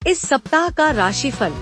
इस सप्ताह का राशिफल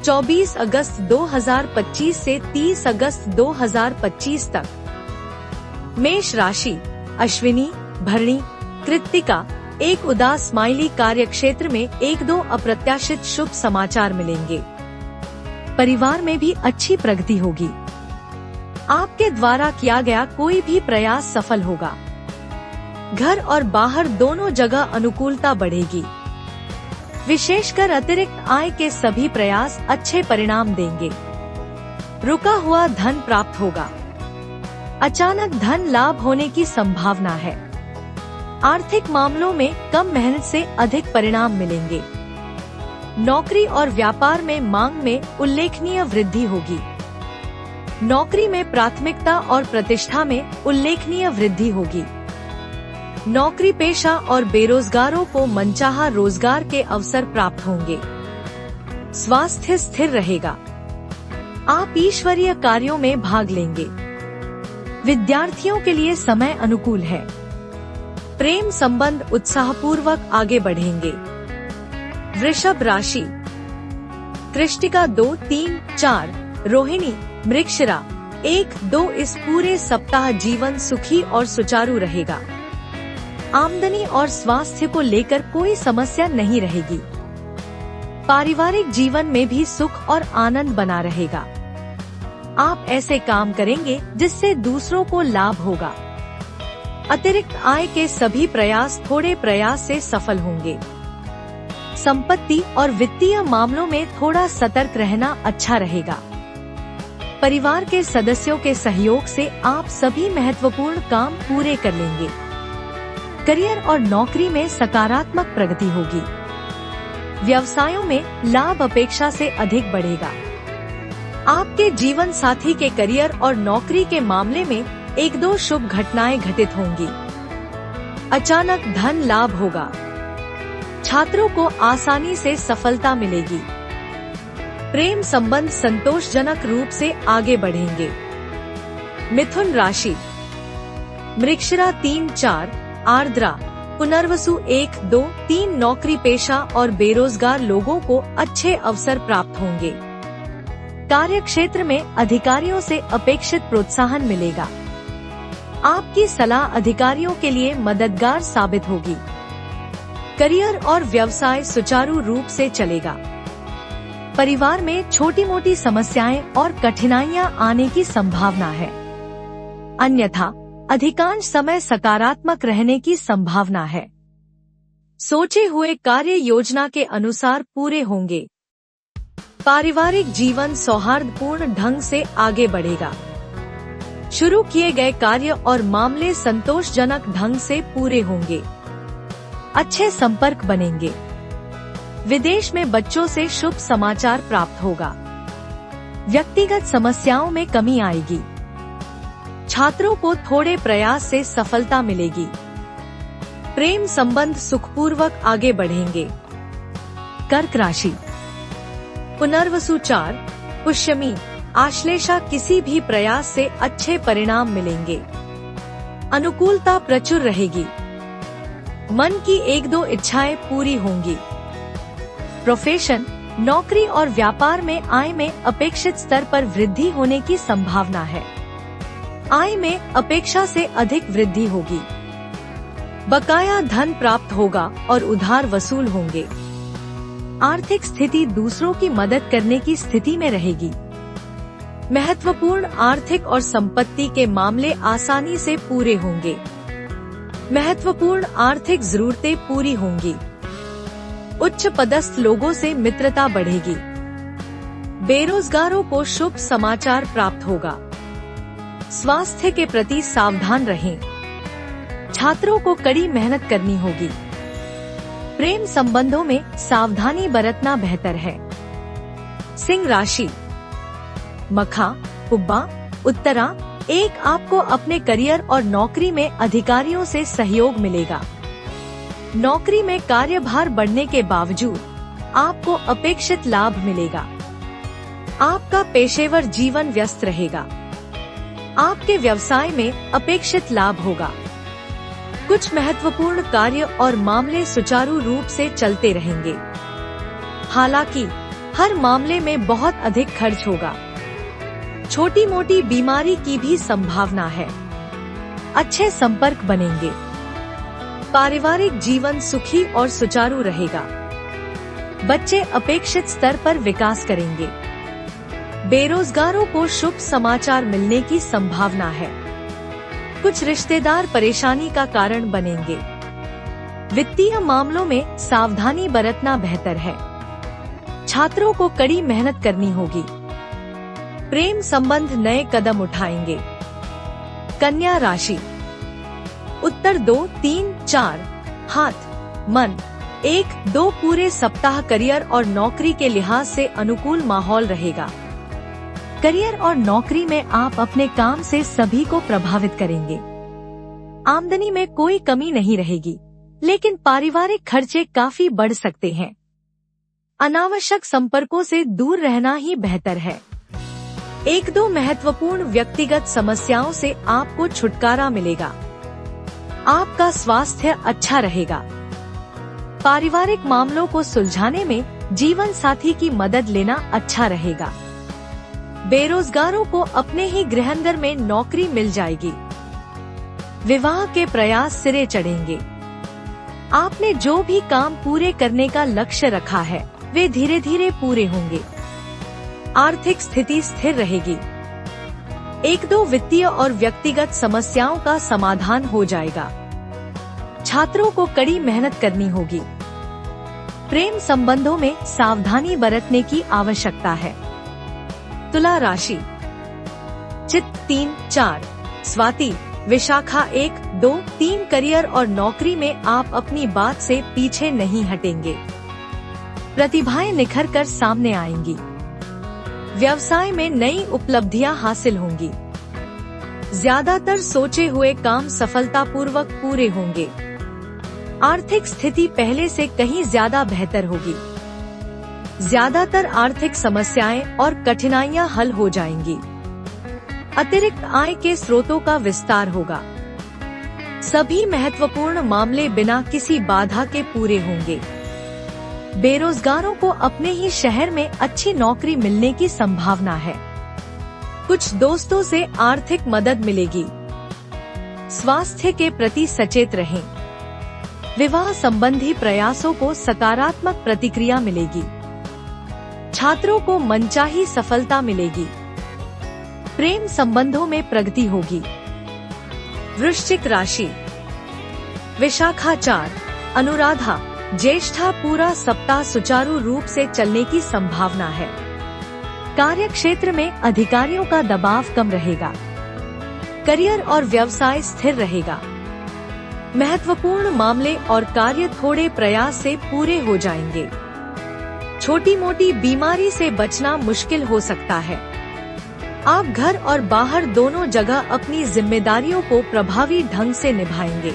24 अगस्त 2025 से 30 अगस्त 2025 तक। मेष राशि, अश्विनी, भरणी, कृत्तिका। एक उदास स्माइली। कार्य क्षेत्र में 1-2 अप्रत्याशित शुभ समाचार मिलेंगे। परिवार में भी अच्छी प्रगति होगी। आपके द्वारा किया गया कोई भी प्रयास सफल होगा। घर और बाहर दोनों जगह अनुकूलता बढ़ेगी। विशेषकर अतिरिक्त आय के सभी प्रयास अच्छे परिणाम देंगे। रुका हुआ धन प्राप्त होगा। अचानक धन लाभ होने की संभावना है। आर्थिक मामलों में कम मेहनत से अधिक परिणाम मिलेंगे। नौकरी और व्यापार में मांग में उल्लेखनीय वृद्धि होगी। नौकरी में प्राथमिकता और प्रतिष्ठा में उल्लेखनीय वृद्धि होगी। नौकरी पेशा और बेरोजगारों को मनचाहा रोजगार के अवसर प्राप्त होंगे। स्वास्थ्य स्थिर रहेगा। आप ईश्वरीय कार्यों में भाग लेंगे। विद्यार्थियों के लिए समय अनुकूल है। प्रेम संबंध उत्साहपूर्वक आगे बढ़ेंगे। वृषभ राशि, कृष्टिका 2, 3, 4, रोहिणी, मृगशिरा 1, 2। इस पूरे सप्ताह जीवन सुखी और सुचारू रहेगा। आमदनी और स्वास्थ्य को लेकर कोई समस्या नहीं रहेगी। पारिवारिक जीवन में भी सुख और आनंद बना रहेगा। आप ऐसे काम करेंगे जिससे दूसरों को लाभ होगा। अतिरिक्त आय के सभी प्रयास थोड़े प्रयास से सफल होंगे। संपत्ति और वित्तीय मामलों में थोड़ा सतर्क रहना अच्छा रहेगा। परिवार के सदस्यों के सहयोग से आप सभी महत्वपूर्ण काम पूरे कर लेंगे। करियर और नौकरी में सकारात्मक प्रगति होगी। व्यवसायों में लाभ अपेक्षा से अधिक बढ़ेगा। आपके जीवन साथी के करियर और नौकरी के मामले में 1-2 शुभ घटनाएं घटित होंगी। अचानक धन लाभ होगा। छात्रों को आसानी से सफलता मिलेगी। प्रेम संबंध संतोषजनक रूप से आगे बढ़ेंगे। मिथुन राशि, मृगशिरा 3, 4, आर्द्रा, पुनर्वसु 1, 2, 3। नौकरी पेशा और बेरोजगार लोगों को अच्छे अवसर प्राप्त होंगे। कार्य क्षेत्र में अधिकारियों से अपेक्षित प्रोत्साहन मिलेगा। आपकी सलाह अधिकारियों के लिए मददगार साबित होगी। करियर और व्यवसाय सुचारू रूप से चलेगा। परिवार में छोटी मोटी समस्याएं और कठिनाइयां आने की संभावना है। अन्यथा अधिकांश समय सकारात्मक रहने की संभावना है। सोचे हुए कार्य योजना के अनुसार पूरे होंगे। पारिवारिक जीवन सौहार्दपूर्ण ढंग से आगे बढ़ेगा। शुरू किए गए कार्य और मामले संतोषजनक ढंग से पूरे होंगे। अच्छे संपर्क बनेंगे। विदेश में बच्चों से शुभ समाचार प्राप्त होगा। व्यक्तिगत समस्याओं में कमी आएगी। छात्रों को थोड़े प्रयास से सफलता मिलेगी। प्रेम संबंध सुखपूर्वक आगे बढ़ेंगे। कर्क राशि, पुनर्वसु 4, पुष्यमी, आश्लेषा। किसी भी प्रयास से अच्छे परिणाम मिलेंगे। अनुकूलता प्रचुर रहेगी। मन की 1-2 इच्छाएं पूरी होंगी। प्रोफेशन, नौकरी और व्यापार में आय में अपेक्षित स्तर पर वृद्धि होने की संभावना है। आय में अपेक्षा से अधिक वृद्धि होगी। बकाया धन प्राप्त होगा और उधार वसूल होंगे। आर्थिक स्थिति दूसरों की मदद करने की स्थिति में रहेगी। महत्वपूर्ण आर्थिक और संपत्ति के मामले आसानी से पूरे होंगे। महत्वपूर्ण आर्थिक जरूरतें पूरी होंगी। उच्च पदस्थ लोगों से मित्रता बढ़ेगी। बेरोजगारों को शुभ समाचार प्राप्त होगा। स्वास्थ्य के प्रति सावधान रहें। छात्रों को कड़ी मेहनत करनी होगी। प्रेम संबंधों में सावधानी बरतना बेहतर है। सिंह राशि, मखा, पुब्बा, उत्तरा 1। आपको अपने करियर और नौकरी में अधिकारियों से सहयोग मिलेगा। नौकरी में कार्यभार बढ़ने के बावजूद आपको अपेक्षित लाभ मिलेगा। आपका पेशेवर जीवन व्यस्त रहेगा। आपके व्यवसाय में अपेक्षित लाभ होगा। कुछ महत्वपूर्ण कार्य और मामले सुचारू रूप से चलते रहेंगे। हालांकि हर मामले में बहुत अधिक खर्च होगा। छोटी मोटी बीमारी की भी संभावना है। अच्छे संपर्क बनेंगे। पारिवारिक जीवन सुखी और सुचारू रहेगा। बच्चे अपेक्षित स्तर पर विकास करेंगे। बेरोजगारों को शुभ समाचार मिलने की संभावना है। कुछ रिश्तेदार परेशानी का कारण बनेंगे। वित्तीय मामलों में सावधानी बरतना बेहतर है। छात्रों को कड़ी मेहनत करनी होगी। प्रेम संबंध नए कदम उठाएंगे। कन्या राशि, उत्तर 2, 3, 4, हाथ, मन 1, 2 पूरे सप्ताह करियर और नौकरी के लिहाज से अनुकूल माहौल रहेगा। करियर और नौकरी में आप अपने काम से सभी को प्रभावित करेंगे। आमदनी में कोई कमी नहीं रहेगी, लेकिन पारिवारिक खर्चे काफी बढ़ सकते हैं। अनावश्यक संपर्कों से दूर रहना ही बेहतर है। 1-2 महत्वपूर्ण व्यक्तिगत समस्याओं से आपको छुटकारा मिलेगा। आपका स्वास्थ्य अच्छा रहेगा। पारिवारिक मामलों को सुलझाने में जीवन साथी की मदद लेना अच्छा रहेगा। बेरोजगारों को अपने ही गृहांतर में नौकरी मिल जाएगी। विवाह के प्रयास सिरे चढ़ेंगे। आपने जो भी काम पूरे करने का लक्ष्य रखा है, वे धीरे धीरे पूरे होंगे। आर्थिक स्थिति स्थिर रहेगी। 1-2 वित्तीय और व्यक्तिगत समस्याओं का समाधान हो जाएगा। छात्रों को कड़ी मेहनत करनी होगी। प्रेम संबंधों में सावधानी बरतने की आवश्यकता है। तुला राशि, चित्त 3, 4, स्वाति, विशाखा 1, 2, 3 करियर और नौकरी में आप अपनी बात से पीछे नहीं हटेंगे। प्रतिभाएं निखर कर सामने आएंगी। व्यवसाय में नई उपलब्धियां हासिल होंगी। ज्यादातर सोचे हुए काम सफलतापूर्वक पूरे होंगे। आर्थिक स्थिति पहले से कहीं ज्यादा बेहतर होगी। ज्यादातर आर्थिक समस्याएं और कठिनाइयां हल हो जाएंगी। अतिरिक्त आय के स्रोतों का विस्तार होगा। सभी महत्वपूर्ण मामले बिना किसी बाधा के पूरे होंगे। बेरोजगारों को अपने ही शहर में अच्छी नौकरी मिलने की संभावना है। कुछ दोस्तों से आर्थिक मदद मिलेगी। स्वास्थ्य के प्रति सचेत रहें। विवाह संबंधी प्रयासों को सकारात्मक प्रतिक्रिया मिलेगी। छात्रों को मनचाही सफलता मिलेगी। प्रेम संबंधों में प्रगति होगी। वृश्चिक राशि, विशाखा 4, अनुराधा, ज्येष्ठा पूरा सप्ताह सुचारू रूप से चलने की संभावना है। कार्य क्षेत्र में अधिकारियों का दबाव कम रहेगा। करियर और व्यवसाय स्थिर रहेगा। महत्वपूर्ण मामले और कार्य थोड़े प्रयास से पूरे हो जाएंगे। छोटी मोटी बीमारी से बचना मुश्किल हो सकता है। आप घर और बाहर दोनों जगह अपनी जिम्मेदारियों को प्रभावी ढंग से निभाएंगे।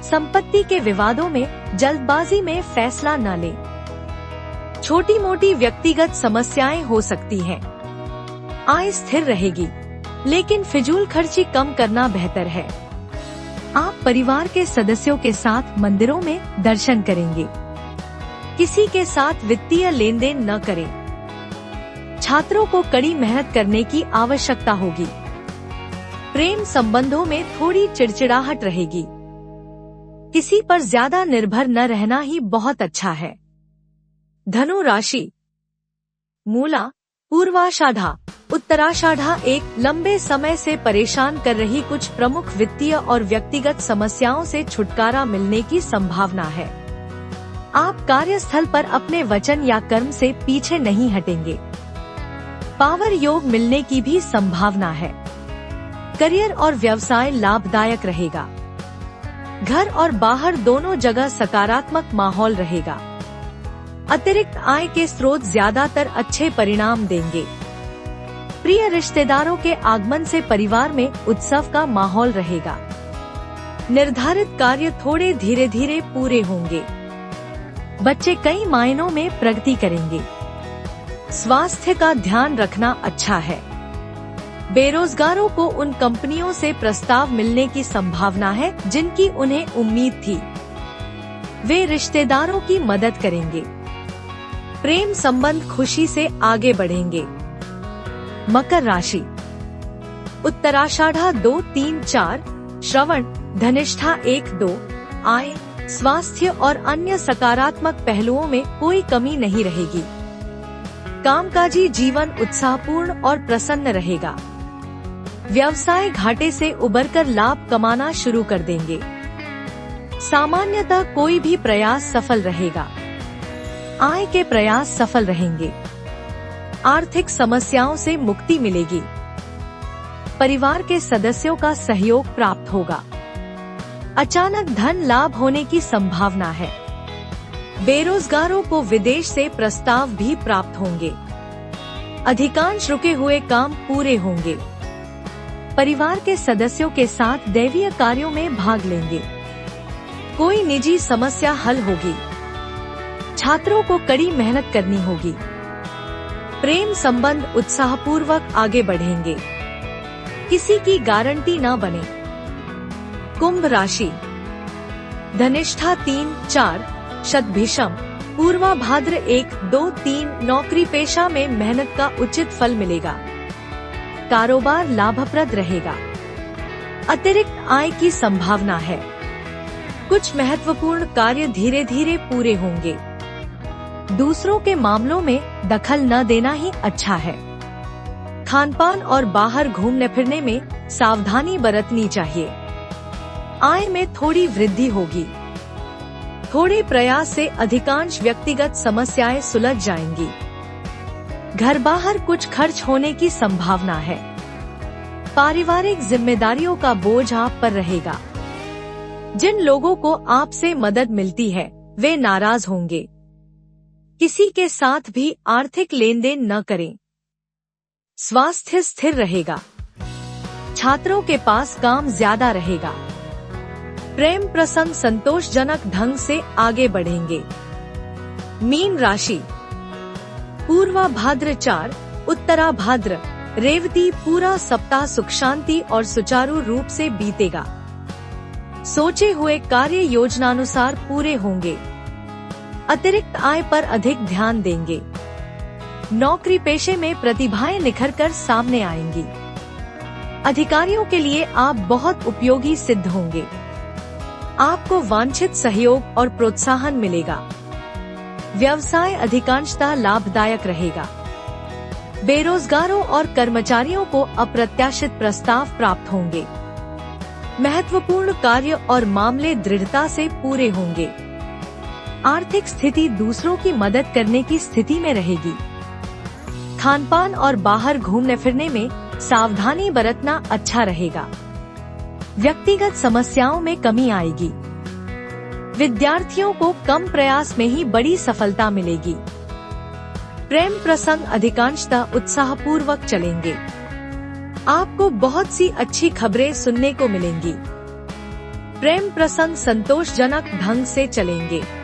संपत्ति के विवादों में जल्दबाजी में फैसला न लें। छोटी मोटी व्यक्तिगत समस्याएं हो सकती हैं। आय स्थिर रहेगी, लेकिन फिजूल खर्ची कम करना बेहतर है। आप परिवार के सदस्यों के साथ मंदिरों में दर्शन करेंगे। किसी के साथ वित्तीय लेन देन न करें। छात्रों को कड़ी मेहनत करने की आवश्यकता होगी। प्रेम संबंधों में थोड़ी चिड़चिड़ाहट रहेगी। किसी पर ज्यादा निर्भर न रहना ही बहुत अच्छा है। धनु राशि, मूला, पूर्वाषाढ़ा, उत्तराषाढ़ा 1, लंबे समय से परेशान कर रही कुछ प्रमुख वित्तीय और व्यक्तिगत समस्याओं से छुटकारा मिलने की संभावना है। आप कार्यस्थल पर अपने वचन या कर्म से पीछे नहीं हटेंगे। पावर योग मिलने की भी संभावना है। करियर और व्यवसाय लाभदायक रहेगा। घर और बाहर दोनों जगह सकारात्मक माहौल रहेगा। अतिरिक्त आय के स्रोत ज्यादातर अच्छे परिणाम देंगे। प्रिय रिश्तेदारों के आगमन से परिवार में उत्सव का माहौल रहेगा। निर्धारित कार्य थोड़े धीरे धीरे पूरे होंगे। बच्चे कई मायनों में प्रगति करेंगे। स्वास्थ्य का ध्यान रखना अच्छा है। बेरोजगारों को उन कंपनियों से प्रस्ताव मिलने की संभावना है जिनकी उन्हें उम्मीद थी। वे रिश्तेदारों की मदद करेंगे। प्रेम संबंध खुशी से आगे बढ़ेंगे। मकर राशि, उत्तराषाढ़ा 2, 3, 4, श्रवण, धनिष्ठा 1, 2, आय, स्वास्थ्य और अन्य सकारात्मक पहलुओं में कोई कमी नहीं रहेगी। कामकाजी जीवन उत्साहपूर्ण और प्रसन्न रहेगा। व्यवसाय घाटे से उबरकर लाभ कमाना शुरू कर देंगे। सामान्यतः कोई भी प्रयास सफल रहेगा। आय के प्रयास सफल रहेंगे। आर्थिक समस्याओं से मुक्ति मिलेगी। परिवार के सदस्यों का सहयोग प्राप्त होगा। अचानक धन लाभ होने की संभावना है। बेरोजगारों को विदेश से प्रस्ताव भी प्राप्त होंगे। अधिकांश रुके हुए काम पूरे होंगे। परिवार के सदस्यों के साथ दैवीय कार्यों में भाग लेंगे। कोई निजी समस्या हल होगी। छात्रों को कड़ी मेहनत करनी होगी। प्रेम संबंध उत्साहपूर्वक आगे बढ़ेंगे। किसी की गारंटी न बने। कुंभ राशि, धनिष्ठा 3, 4, शतभिषम, पूर्वा भाद्र 1, 2, 3, नौकरी पेशा में मेहनत का उचित फल मिलेगा। कारोबार लाभप्रद रहेगा। अतिरिक्त आय की संभावना है। कुछ महत्वपूर्ण कार्य धीरे धीरे पूरे होंगे। दूसरों के मामलों में दखल न देना ही अच्छा है। खानपान और बाहर घूमने फिरने में सावधानी बरतनी चाहिए। आय में थोड़ी वृद्धि होगी। थोड़े प्रयास से अधिकांश व्यक्तिगत समस्याएं सुलझ जाएंगी। घर बाहर कुछ खर्च होने की संभावना है। पारिवारिक जिम्मेदारियों का बोझ आप पर रहेगा। जिन लोगों को आपसे मदद मिलती है वे नाराज होंगे। किसी के साथ भी आर्थिक लेन देन न करें। स्वास्थ्य स्थिर रहेगा। छात्रों के पास काम ज्यादा रहेगा। प्रेम प्रसंग संतोषजनक ढंग से आगे बढ़ेंगे। मीन राशि, पूर्वा भाद्र 4, उत्तरा भाद्र, रेवती पूरा सप्ताह सुख शांति और सुचारू रूप से बीतेगा। सोचे हुए कार्य योजनानुसार पूरे होंगे। अतिरिक्त आय पर अधिक ध्यान देंगे। नौकरी पेशे में प्रतिभाएं निखरकर सामने आएंगी। अधिकारियों के लिए आप बहुत उपयोगी सिद्ध होंगे। आपको वांछित सहयोग और प्रोत्साहन मिलेगा। व्यवसाय अधिकांशतः लाभदायक रहेगा। बेरोजगारों और कर्मचारियों को अप्रत्याशित प्रस्ताव प्राप्त होंगे। महत्वपूर्ण कार्य और मामले दृढ़ता से पूरे होंगे। आर्थिक स्थिति दूसरों की मदद करने की स्थिति में रहेगी। खानपान और बाहर घूमने फिरने में सावधानी बरतना अच्छा रहेगा। व्यक्तिगत समस्याओं में कमी आएगी। विद्यार्थियों को कम प्रयास में ही बड़ी सफलता मिलेगी। प्रेम प्रसंग अधिकांशतः उत्साहपूर्वक चलेंगे। आपको बहुत सी अच्छी खबरें सुनने को मिलेंगी। प्रेम प्रसंग संतोषजनक ढंग से चलेंगे।